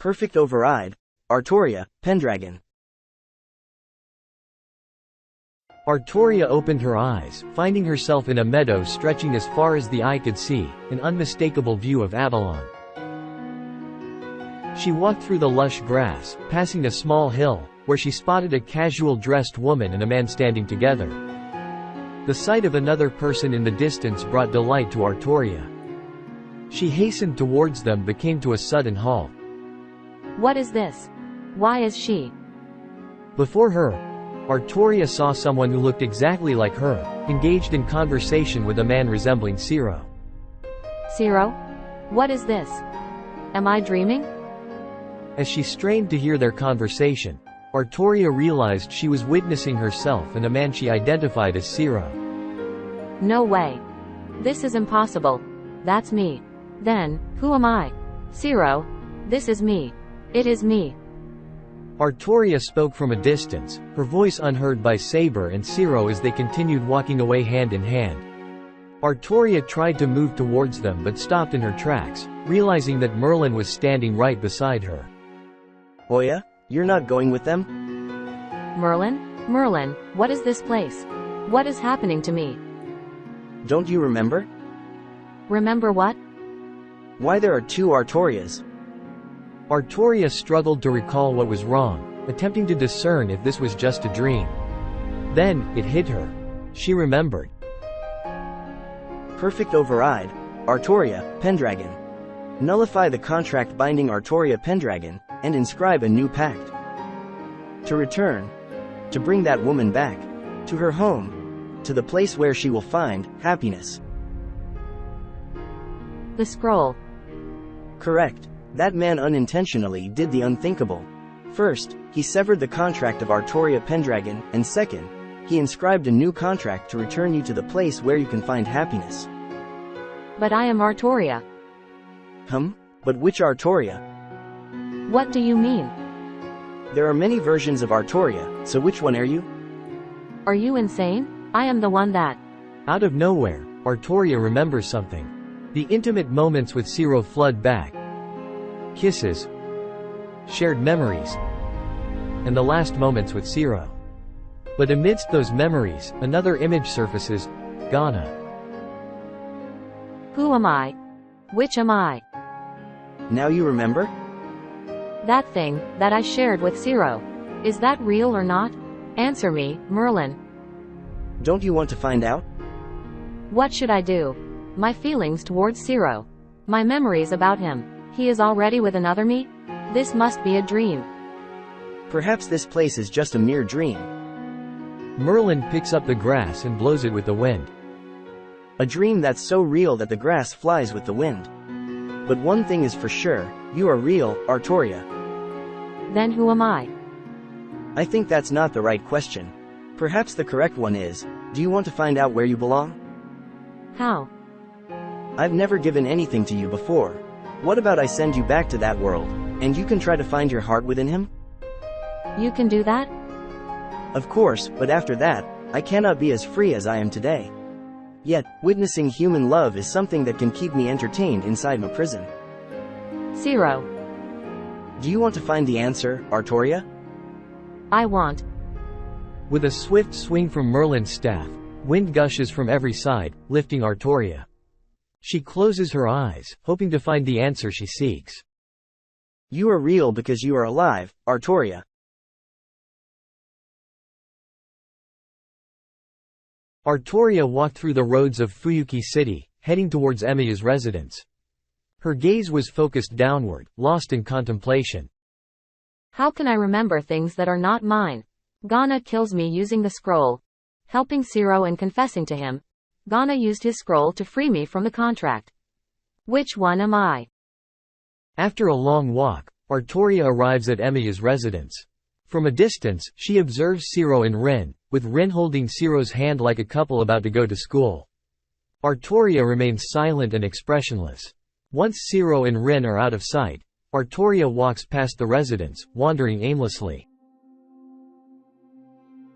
Perfect override. Artoria, Pendragon. Artoria opened her eyes, finding herself in a meadow stretching as far as the eye could see, an unmistakable view of Avalon. She walked through the lush grass, passing a small hill, where she spotted a casual-dressed woman and a man standing together. The sight of another person in the distance brought delight to Artoria. She hastened towards them but came to a sudden halt. What is this? Why is she? Before her, Artoria saw someone who looked exactly like her, engaged in conversation with a man resembling Ciro. Ciro? What is this? Am I dreaming? As she strained to hear their conversation, Artoria realized she was witnessing herself and a man she identified as Ciro. No way. This is impossible. That's me. Then, who am I? Ciro. This is me. It is me. Artoria spoke from a distance, her voice unheard by Saber and Ciro as they continued walking away hand in hand. Artoria tried to move towards them but stopped in her tracks, realizing that Merlin was standing right beside her. Oya, you're not going with them? Merlin? Merlin, what is this place? What is happening to me? Don't you remember? Remember what? Why there are two Artorias? Artoria struggled to recall what was wrong, attempting to discern if this was just a dream. Then, it hit her. She remembered. Perfect override. Artoria, Pendragon. Nullify the contract binding Artoria Pendragon, and inscribe a new pact. To return. To bring that woman back. To her home. To the place where she will find happiness. The scroll. Correct. That man unintentionally did the unthinkable. First, he severed the contract of Artoria Pendragon, and second, he inscribed a new contract to return you to the place where you can find happiness. But I am Artoria. But which Artoria? What do you mean? There are many versions of Artoria, so which one are you? Are you insane? I am the one that... Out of nowhere, Artoria remembers something. The intimate moments with Ciro flood back. Kisses. Shared memories. And the last moments with Ciro. But amidst those memories, another image surfaces. Ghana. Who am I? Which am I? Now you remember? That thing, that I shared with Ciro. Is that real or not? Answer me, Merlin. Don't you want to find out? What should I do? My feelings towards Ciro. My memories about him. He is already with another me? This must be a dream. Perhaps this place is just a mere dream. Merlin picks up the grass and blows it with the wind. A dream that's so real that the grass flies with the wind. But one thing is for sure, you are real, Artoria. Then who am I? I think that's not the right question. Perhaps the correct one is, do you want to find out where you belong? How? I've never given anything to you before. What about I send you back to that world, and you can try to find your heart within him? You can do that? Of course, but after that, I cannot be as free as I am today. Yet, witnessing human love is something that can keep me entertained inside my prison. Ciro. Do you want to find the answer, Artoria? I want. With a swift swing from Merlin's staff, wind gushes from every side, lifting Artoria. She closes her eyes, hoping to find the answer she seeks. You are real because you are alive, Artoria. Artoria walked through the roads of Fuyuki City, heading towards Emiya's residence. Her gaze was focused downward, lost in contemplation. How can I remember things that are not mine? Ghana kills me using the scroll. Helping Ciro and confessing to him. Ghana used his scroll to free me from the contract. Which one am I? After a long walk, Artoria arrives at Emiya's residence. From a distance, she observes Ciro and Rin, with Rin holding Ciro's hand like a couple about to go to school. Artoria remains silent and expressionless. Once Ciro and Rin are out of sight, Artoria walks past the residence, wandering aimlessly.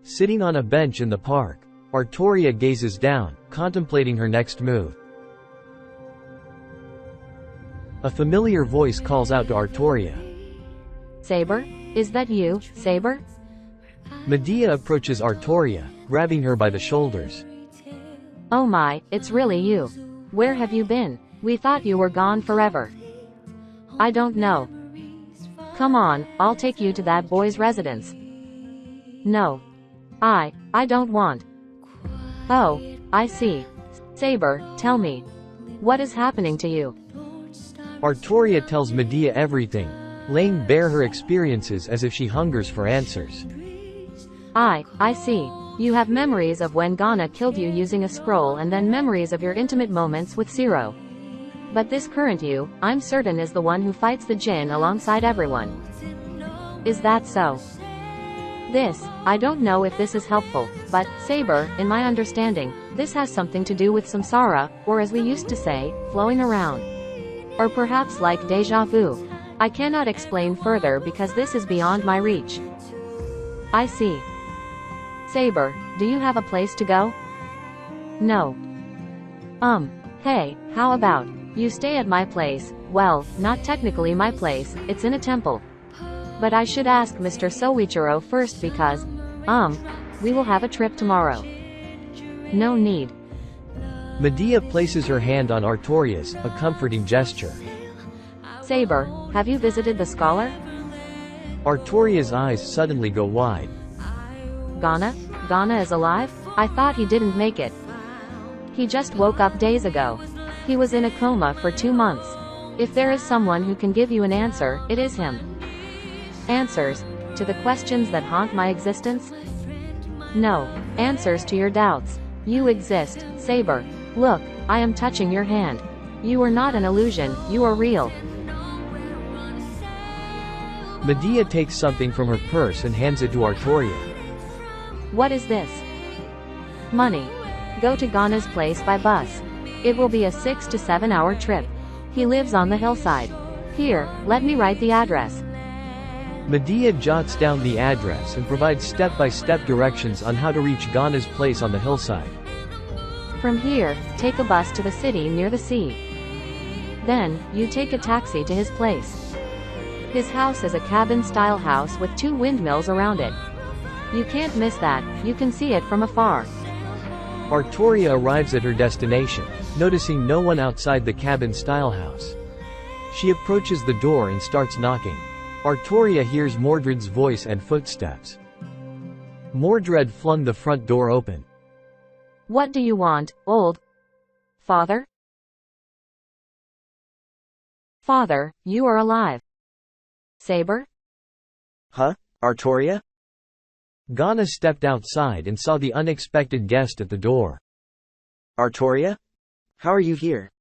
Sitting on a bench in the park, Artoria gazes down, contemplating her next move. A familiar voice calls out to Artoria. Saber? Is that you, Saber? Medea approaches Artoria, grabbing her by the shoulders. Oh my, it's really you. Where have you been? We thought you were gone forever. I don't know. Come on, I'll take you to that boy's residence. No. I don't want. Oh, I see. Saber, tell me. What is happening to you? Artoria tells Medea everything, laying bare her experiences as if she hungers for answers. I see. You have memories of when Ghana killed you using a scroll and then memories of your intimate moments with Zero. But this current you, I'm certain is the one who fights the Jinn alongside everyone. Is that so? I don't know if this is helpful, but, Saber, in my understanding, this has something to do with samsara, or as we used to say, flowing around. Or perhaps like deja vu. I cannot explain further because this is beyond my reach. I see. Saber, do you have a place to go? No. Hey, how about, you stay at my place? Well, not technically my place, it's in a temple. But I should ask Mr. Soichiro first because, we will have a trip tomorrow. No need. Medea places her hand on Artoria's, a comforting gesture. Saber, have you visited the scholar? Artoria's eyes suddenly go wide. Ghana? Ghana is alive? I thought he didn't make it. He just woke up days ago. He was in a coma for 2 months. If there is someone who can give you an answer, it is him. Answers to the questions that haunt my existence? No. Answers to your doubts. You exist, Saber. Look, I am touching your hand. You are not an illusion, you are real. Medea takes something from her purse and hands it to Artoria. What is this? Money. Go to Ghana's place by bus. It will be a 6 to 7 hour trip. He lives on the hillside. Here, let me write the address. Medea jots down the address and provides step-by-step directions on how to reach Ghana's place on the hillside. From here, take a bus to the city near the sea. Then, you take a taxi to his place. His house is a cabin-style house with 2 windmills around it. You can't miss that, you can see it from afar. Artoria arrives at her destination, noticing no one outside the cabin-style house. She approaches the door and starts knocking. Artoria hears Mordred's voice and footsteps. Mordred flung the front door open. What do you want, old father? Father, you are alive. Saber? Huh? Artoria? Ghana stepped outside and saw the unexpected guest at the door. Artoria? How are you here?